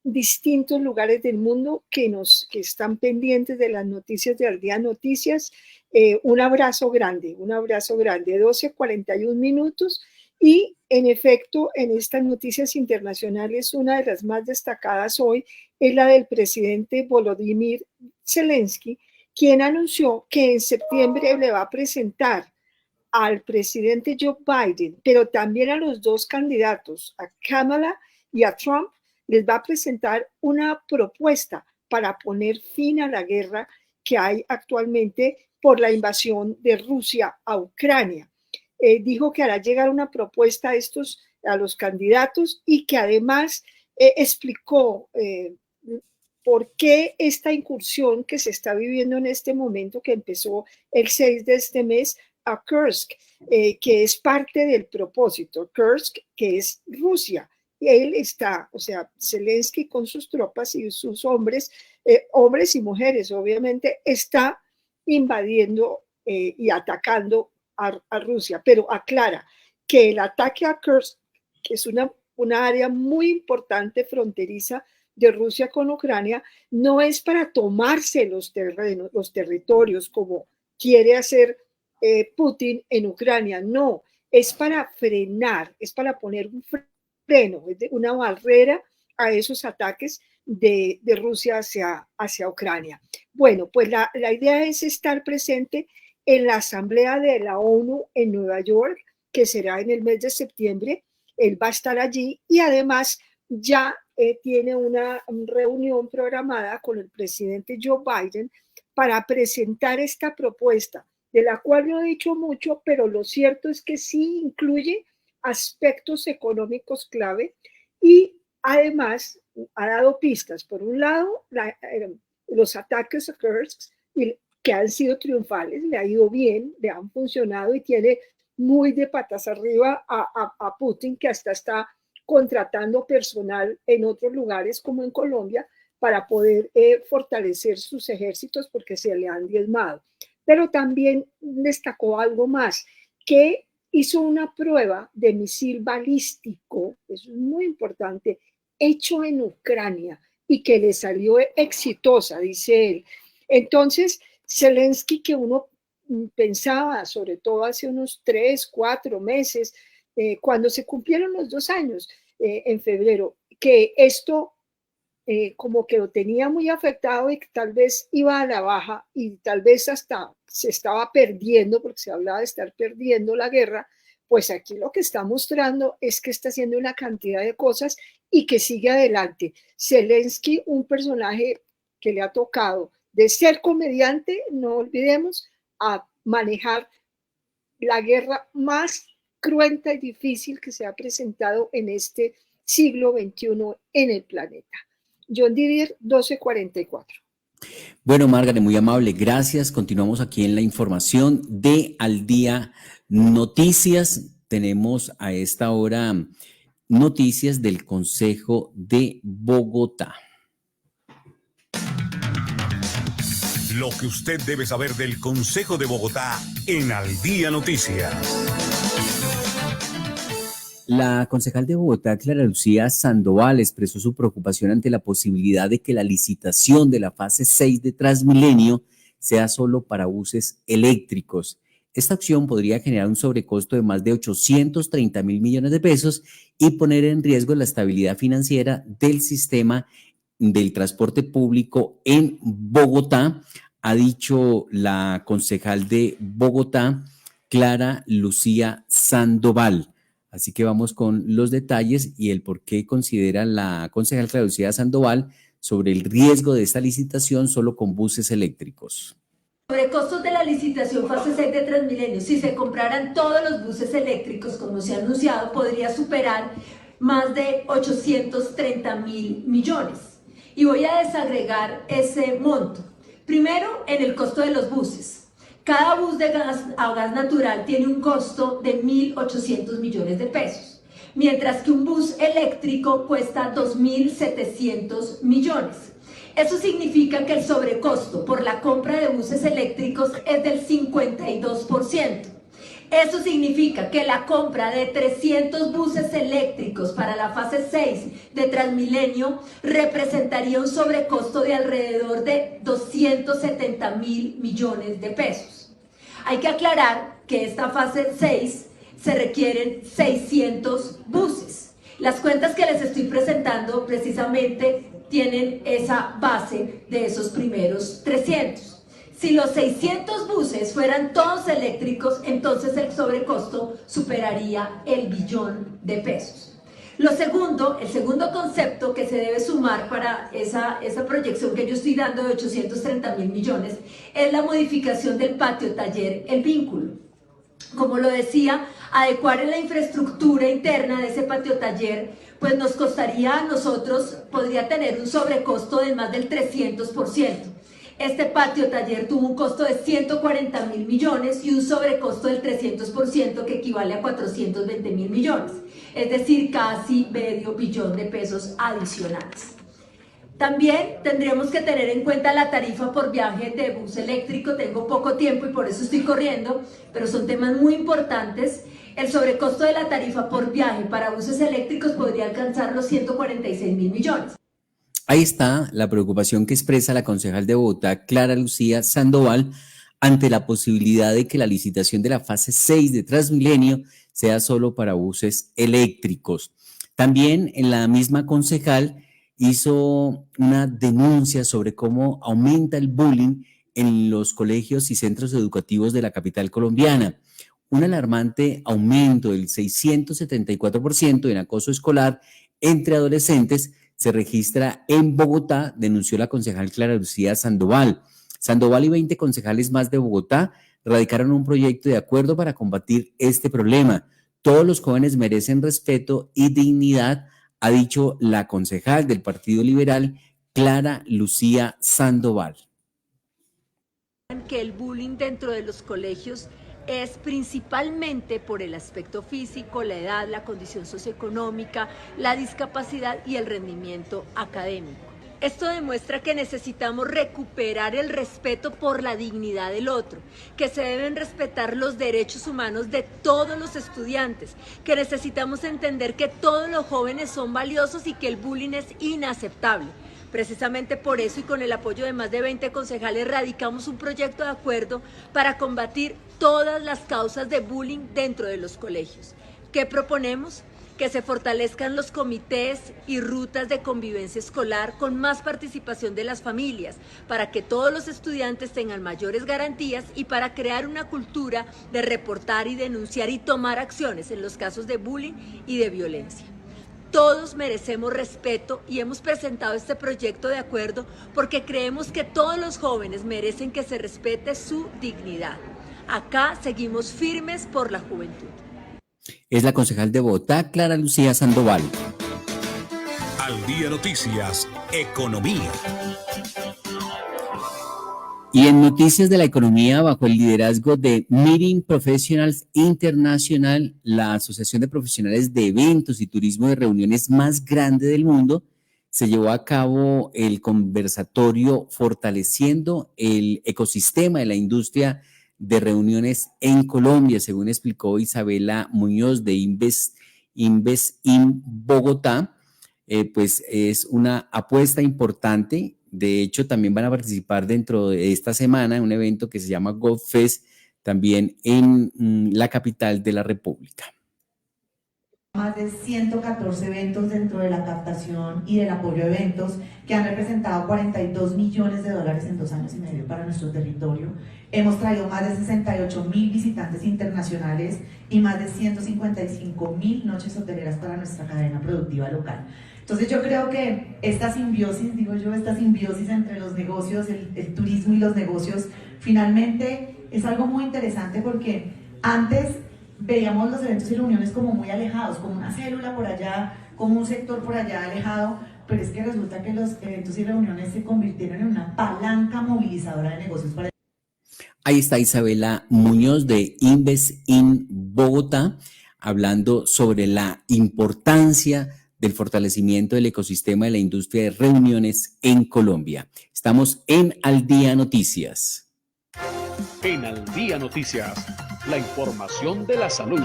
distintos lugares del mundo que están pendientes de las noticias de Al Día Noticias. Un abrazo grande, 12:41 minutos. Y en efecto, en estas noticias internacionales, una de las más destacadas hoy es la del presidente Volodymyr Zelensky, quien anunció que en septiembre le va a presentar al presidente Joe Biden, pero también a los dos candidatos, a Kamala y a Trump, les va a presentar una propuesta para poner fin a la guerra que hay actualmente por la invasión de Rusia a Ucrania. Dijo que hará llegar una propuesta a los candidatos y que además explicó por qué esta incursión que se está viviendo en este momento, que empezó el 6 de este mes, a Kursk, que es parte del propósito. Kursk, que es Rusia. Y él está, o sea, Zelensky con sus tropas y sus hombres, hombres y mujeres, obviamente, está invadiendo y atacando a Rusia, pero aclara que el ataque a Kursk, que es una área muy importante fronteriza de Rusia con Ucrania, no es para tomarse los territorios como quiere hacer Putin en Ucrania, no, es para frenar, es para poner un freno, una barrera a esos ataques de Rusia hacia Ucrania. Bueno, pues la idea es estar presente en la Asamblea de la ONU en Nueva York, que será en el mes de septiembre. Él va a estar allí y además ya tiene una reunión programada con el presidente Joe Biden para presentar esta propuesta, de la cual no he dicho mucho, pero lo cierto es que sí incluye aspectos económicos clave y además ha dado pistas. Por un lado, los ataques a Kursk, que han sido triunfales, le ha ido bien, le han funcionado y tiene muy de patas arriba a Putin, que hasta está contratando personal en otros lugares como en Colombia para poder fortalecer sus ejércitos porque se le han diezmado. Pero también destacó algo más, que hizo una prueba de misil balístico, eso es muy importante, hecho en Ucrania y que le salió exitosa, dice él. Entonces, Zelensky, que uno pensaba, sobre todo hace unos 3, 4 meses, cuando se cumplieron los 2 años, en febrero, que esto como que lo tenía muy afectado y que tal vez iba a la baja y tal vez hasta se estaba perdiendo, porque se hablaba de estar perdiendo la guerra, pues aquí lo que está mostrando es que está haciendo una cantidad de cosas y que sigue adelante. Zelensky, un personaje que le ha tocado de ser comediante, no olvidemos, a manejar la guerra más cruenta y difícil que se ha presentado en este siglo XXI en el planeta. John Didier, 12:44. Bueno, Margaret, muy amable, gracias. Continuamos aquí en la información de Al Día Noticias. Tenemos a esta hora noticias del Consejo de Bogotá. Lo que usted debe saber del Consejo de Bogotá en Al Día Noticias. La concejal de Bogotá, Clara Lucía Sandoval, expresó su preocupación ante la posibilidad de que la licitación de la fase 6 de Transmilenio sea solo para buses eléctricos. Esta opción podría generar un sobrecosto de más de 830.000 millones de pesos y poner en riesgo la estabilidad financiera del sistema del transporte público en Bogotá, ha dicho la concejal de Bogotá, Clara Lucía Sandoval. Así que vamos con los detalles y el por qué considera la concejal Clara Lucía Sandoval sobre el riesgo de esta licitación solo con buses eléctricos. Sobre costos de la licitación fase 6 de Transmilenio, si se compraran todos los buses eléctricos, como se ha anunciado, podría superar más de 830.000 millones. Y voy a desagregar ese monto. Primero, en el costo de los buses. Cada bus de gas a gas natural tiene un costo de 1.800 millones de pesos, mientras que un bus eléctrico cuesta 2.700 millones. Eso significa que el sobrecosto por la compra de buses eléctricos es del 52%. Eso significa que la compra de 300 buses eléctricos para la fase 6 de Transmilenio representaría un sobrecosto de alrededor de 270.000 millones de pesos. Hay que aclarar que esta fase 6 se requieren 600 buses. Las cuentas que les estoy presentando precisamente tienen esa base de esos primeros 300. Si los 600 buses fueran todos eléctricos, entonces el sobrecosto superaría el billón de pesos. El segundo concepto que se debe sumar para esa proyección que yo estoy dando de 830.000 millones es la modificación del patio taller El Vínculo. Como lo decía, adecuar en la infraestructura interna de ese patio taller, pues nos costaría a nosotros, podría tener un sobrecosto de más del 300%. Este patio taller tuvo un costo de 140.000 millones y un sobrecosto del 300% que equivale a 420.000 millones, es decir, casi medio billón de pesos adicionales. También tendríamos que tener en cuenta la tarifa por viaje de bus eléctrico. Tengo poco tiempo y por eso estoy corriendo, pero son temas muy importantes. El sobrecosto de la tarifa por viaje para buses eléctricos podría alcanzar los 146.000 millones. Ahí está la preocupación que expresa la concejal de Bogotá, Clara Lucía Sandoval, ante la posibilidad de que la licitación de la fase 6 de Transmilenio sea solo para buses eléctricos. También en la misma concejal hizo una denuncia sobre cómo aumenta el bullying en los colegios y centros educativos de la capital colombiana. Un alarmante aumento del 674% en acoso escolar entre adolescentes se registra en Bogotá, denunció la concejal Clara Lucía Sandoval. Sandoval y 20 concejales más de Bogotá radicaron un proyecto de acuerdo para combatir este problema. Todos los jóvenes merecen respeto y dignidad, ha dicho la concejal del Partido Liberal, Clara Lucía Sandoval. Que el bullying dentro de los colegios es principalmente por el aspecto físico, la edad, la condición socioeconómica, la discapacidad y el rendimiento académico. Esto demuestra que necesitamos recuperar el respeto por la dignidad del otro, que se deben respetar los derechos humanos de todos los estudiantes, que necesitamos entender que todos los jóvenes son valiosos y que el bullying es inaceptable. Precisamente por eso y con el apoyo de más de 20 concejales radicamos un proyecto de acuerdo para combatir todas las causas de bullying dentro de los colegios. ¿Qué proponemos? Que se fortalezcan los comités y rutas de convivencia escolar con más participación de las familias, para que todos los estudiantes tengan mayores garantías y para crear una cultura de reportar y denunciar y tomar acciones en los casos de bullying y de violencia. Todos merecemos respeto y hemos presentado este proyecto de acuerdo porque creemos que todos los jóvenes merecen que se respete su dignidad. Acá seguimos firmes por la juventud. Es la concejal de Bogotá, Clara Lucía Sandoval. Al Día Noticias, Economía. Y en noticias de la economía, bajo el liderazgo de Meeting Professionals International, la asociación de profesionales de eventos y turismo de reuniones más grande del mundo, se llevó a cabo el conversatorio Fortaleciendo el ecosistema de la industria de reuniones en Colombia, según explicó Isabela Muñoz de Inves in Bogotá. Pues es una apuesta importante. De hecho, también van a participar dentro de esta semana en un evento que se llama GovFest, también en la capital de la República. Más de 114 eventos dentro de la captación y del apoyo a eventos que han representado $42 millones en 2 años y medio para nuestro territorio. Hemos traído más de 68.000 visitantes internacionales y más de 155.000 noches hoteleras para nuestra cadena productiva local. Entonces yo creo que esta simbiosis, esta simbiosis entre los negocios, el turismo y los negocios, finalmente es algo muy interesante porque antes veíamos los eventos y reuniones como muy alejados, como una célula por allá, como un sector por allá alejado, pero es que resulta que los eventos y reuniones se convirtieron en una palanca movilizadora de negocios para... Ahí está Isabela Muñoz de Inves in Bogotá, hablando sobre la importancia del fortalecimiento del ecosistema de la industria de reuniones en Colombia. Estamos en Al Día Noticias. En Al Día Noticias, la información de la salud.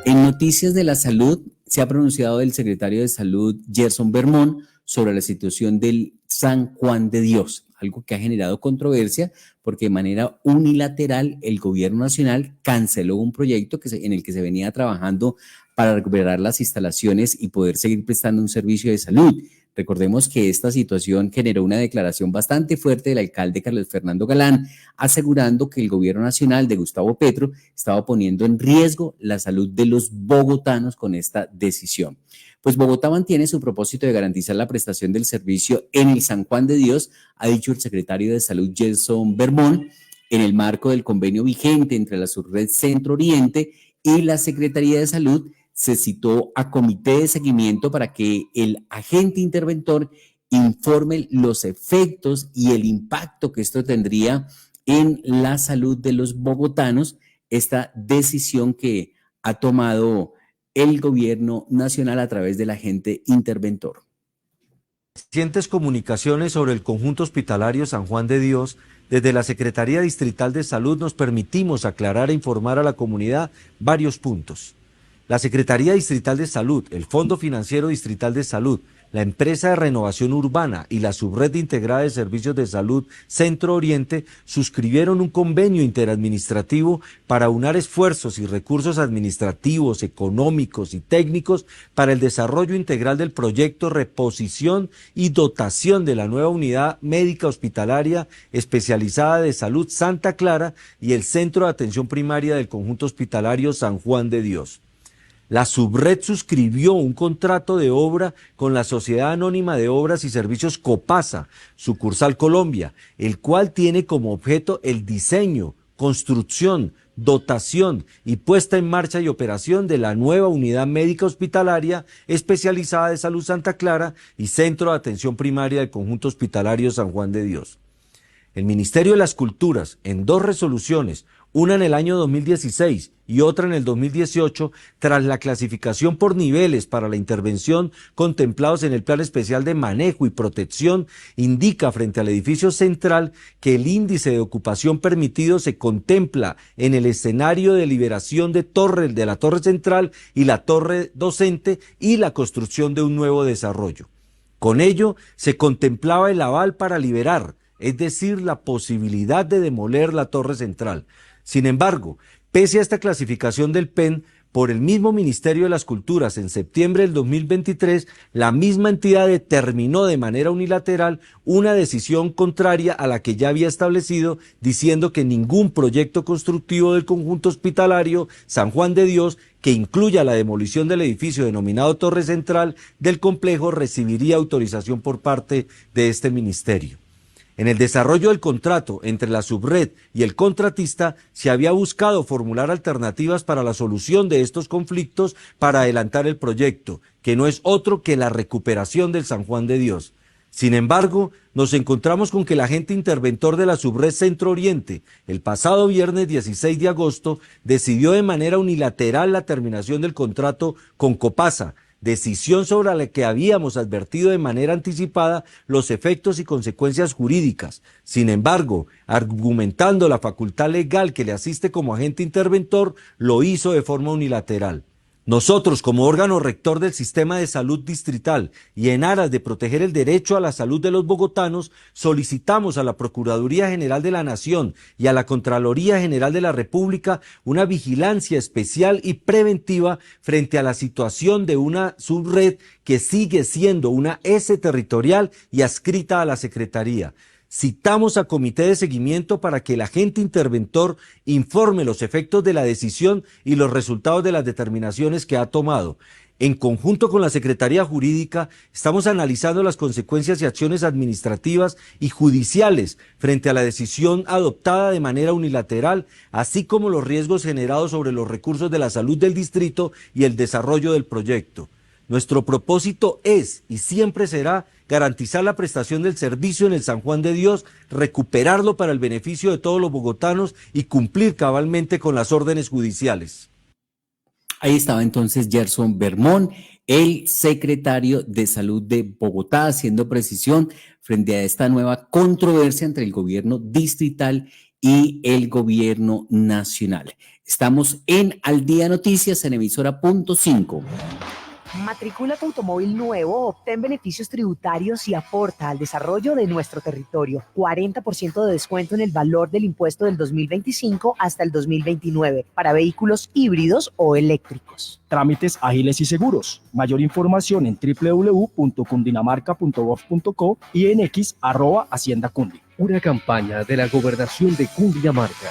En Noticias de la Salud se ha pronunciado el secretario de Salud, Gerson Bermón, sobre la situación del San Juan de Dios, algo que ha generado controversia porque de manera unilateral el gobierno nacional canceló un proyecto en el que se venía trabajando para recuperar las instalaciones y poder seguir prestando un servicio de salud. Recordemos que esta situación generó una declaración bastante fuerte del alcalde Carlos Fernando Galán, asegurando que el gobierno nacional de Gustavo Petro estaba poniendo en riesgo la salud de los bogotanos con esta decisión. Pues Bogotá mantiene su propósito de garantizar la prestación del servicio en el San Juan de Dios, ha dicho el secretario de Salud Gerson Bermón, en el marco del convenio vigente entre la Subred Centro Oriente y la Secretaría de Salud. Se citó a comité de seguimiento para que el agente interventor informe los efectos y el impacto que esto tendría en la salud de los bogotanos, esta decisión que ha tomado el gobierno nacional a través del agente interventor. Recientes comunicaciones sobre el conjunto hospitalario San Juan de Dios, desde la Secretaría Distrital de Salud nos permitimos aclarar e informar a la comunidad varios puntos. La Secretaría Distrital de Salud, el Fondo Financiero Distrital de Salud, la Empresa de Renovación Urbana y la Subred Integrada de Servicios de Salud Centro Oriente suscribieron un convenio interadministrativo para aunar esfuerzos y recursos administrativos, económicos y técnicos para el desarrollo integral del proyecto Reposición y Dotación de la nueva Unidad Médica Hospitalaria Especializada de Salud Santa Clara y el Centro de Atención Primaria del Conjunto Hospitalario San Juan de Dios. La Subred suscribió un contrato de obra con la Sociedad Anónima de Obras y Servicios Copasa, sucursal Colombia, el cual tiene como objeto el diseño, construcción, dotación y puesta en marcha y operación de la nueva Unidad Médica Hospitalaria Especializada de Salud Santa Clara y Centro de Atención Primaria del Conjunto Hospitalario San Juan de Dios. El Ministerio de las Culturas, en 2 resoluciones, una en el año 2016 y otra en el 2018, tras la clasificación por niveles para la intervención contemplados en el Plan Especial de Manejo y Protección, indica frente al edificio central que el índice de ocupación permitido se contempla en el escenario de liberación de la torre central y la torre docente y la construcción de un nuevo desarrollo. Con ello, se contemplaba el aval para liberar, es decir, la posibilidad de demoler la torre central. Sin embargo, pese a esta clasificación del PEN por el mismo Ministerio de las Culturas en septiembre del 2023, la misma entidad determinó de manera unilateral una decisión contraria a la que ya había establecido, diciendo que ningún proyecto constructivo del conjunto hospitalario San Juan de Dios que incluya la demolición del edificio denominado Torre Central del complejo recibiría autorización por parte de este ministerio. En el desarrollo del contrato entre la Subred y el contratista se había buscado formular alternativas para la solución de estos conflictos para adelantar el proyecto, que no es otro que la recuperación del San Juan de Dios. Sin embargo, nos encontramos con que el agente interventor de la Subred Centro Oriente, el pasado viernes 16 de agosto, decidió de manera unilateral la terminación del contrato con Copasa, decisión sobre la que habíamos advertido de manera anticipada los efectos y consecuencias jurídicas. Sin embargo, argumentando la facultad legal que le asiste como agente interventor, lo hizo de forma unilateral. Nosotros, como órgano rector del sistema de salud distrital y en aras de proteger el derecho a la salud de los bogotanos, solicitamos a la Procuraduría General de la Nación y a la Contraloría General de la República una vigilancia especial y preventiva frente a la situación de una subred que sigue siendo una S territorial y adscrita a la Secretaría. Citamos a comité de seguimiento para que el agente interventor informe los efectos de la decisión y los resultados de las determinaciones que ha tomado. En conjunto con la Secretaría Jurídica, estamos analizando las consecuencias y acciones administrativas y judiciales frente a la decisión adoptada de manera unilateral, así como los riesgos generados sobre los recursos de la salud del distrito y el desarrollo del proyecto. Nuestro propósito es y siempre será garantizar la prestación del servicio en el San Juan de Dios, recuperarlo para el beneficio de todos los bogotanos y cumplir cabalmente con las órdenes judiciales. Ahí estaba entonces Gerson Bermón, el secretario de Salud de Bogotá, haciendo precisión frente a esta nueva controversia entre el gobierno distrital y el gobierno nacional. Estamos en Al Día Noticias en emisora .5. Matricula tu automóvil nuevo, obtén beneficios tributarios y aporta al desarrollo de nuestro territorio. 40% de descuento en el valor del impuesto del 2025 hasta el 2029 para vehículos híbridos o eléctricos. Trámites ágiles y seguros. Mayor información en www.cundinamarca.gov.co y en x@haciendacundi. Una campaña de la Gobernación de Cundinamarca.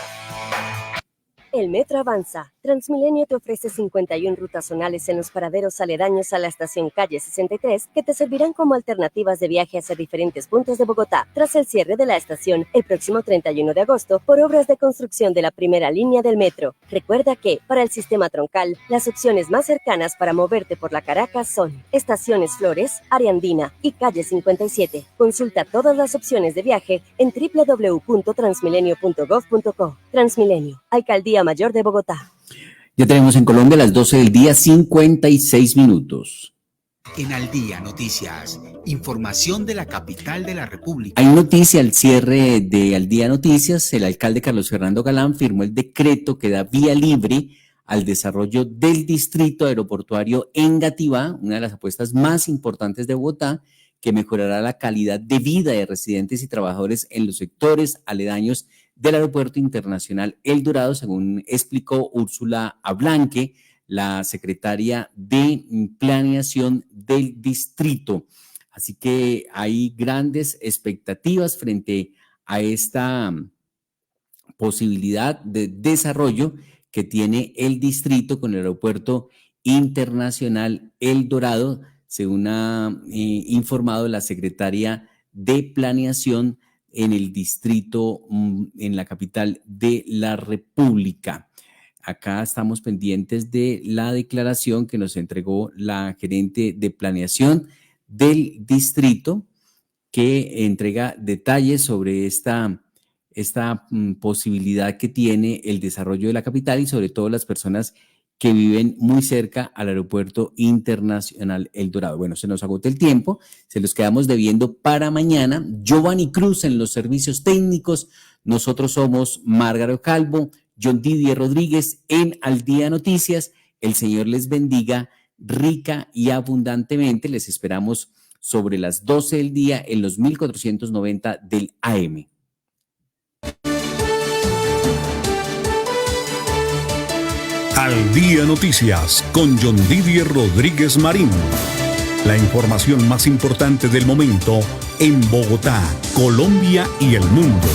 El metro avanza. Transmilenio te ofrece 51 rutas zonales en los paraderos aledaños a la estación Calle 63 que te servirán como alternativas de viaje hacia diferentes puntos de Bogotá tras el cierre de la estación el próximo 31 de agosto por obras de construcción de la primera línea del metro. Recuerda que, para el sistema troncal, las opciones más cercanas para moverte por la Caracas son Estaciones Flores, Área Andina y Calle 57. Consulta todas las opciones de viaje en www.transmilenio.gov.co. Transmilenio, Alcaldía Mayor de Bogotá. Ya tenemos en Colombia las 12 del día, 56 minutos. En Al Día Noticias, información de la capital de la República. Hay noticia al cierre de Al Día Noticias. El alcalde Carlos Fernando Galán firmó el decreto que da vía libre al desarrollo del distrito aeroportuario Engativá, una de las apuestas más importantes de Bogotá, que mejorará la calidad de vida de residentes y trabajadores en los sectores aledaños del Aeropuerto Internacional El Dorado, según explicó Úrsula Ablanque, la secretaria de Planeación del distrito. Así que hay grandes expectativas frente a esta posibilidad de desarrollo que tiene el distrito con el Aeropuerto Internacional El Dorado, según ha informado la secretaria de Planeación en el distrito, en la capital de la República. Acá estamos pendientes de la declaración que nos entregó la gerente de Planeación del distrito, que entrega detalles sobre esta posibilidad que tiene el desarrollo de la capital y sobre todo las personas que viven muy cerca al Aeropuerto Internacional El Dorado. Bueno, se nos agota el tiempo, se los quedamos debiendo para mañana. Giovanni Cruz en los servicios técnicos, nosotros somos Márgaro Calvo, John Didier Rodríguez en Al Día Noticias. El Señor les bendiga rica y abundantemente. Les esperamos sobre las 12 del día en los 1490 del AM. Al Día Noticias con John Didier Rodríguez Marín. La información más importante del momento en Bogotá, Colombia y el mundo.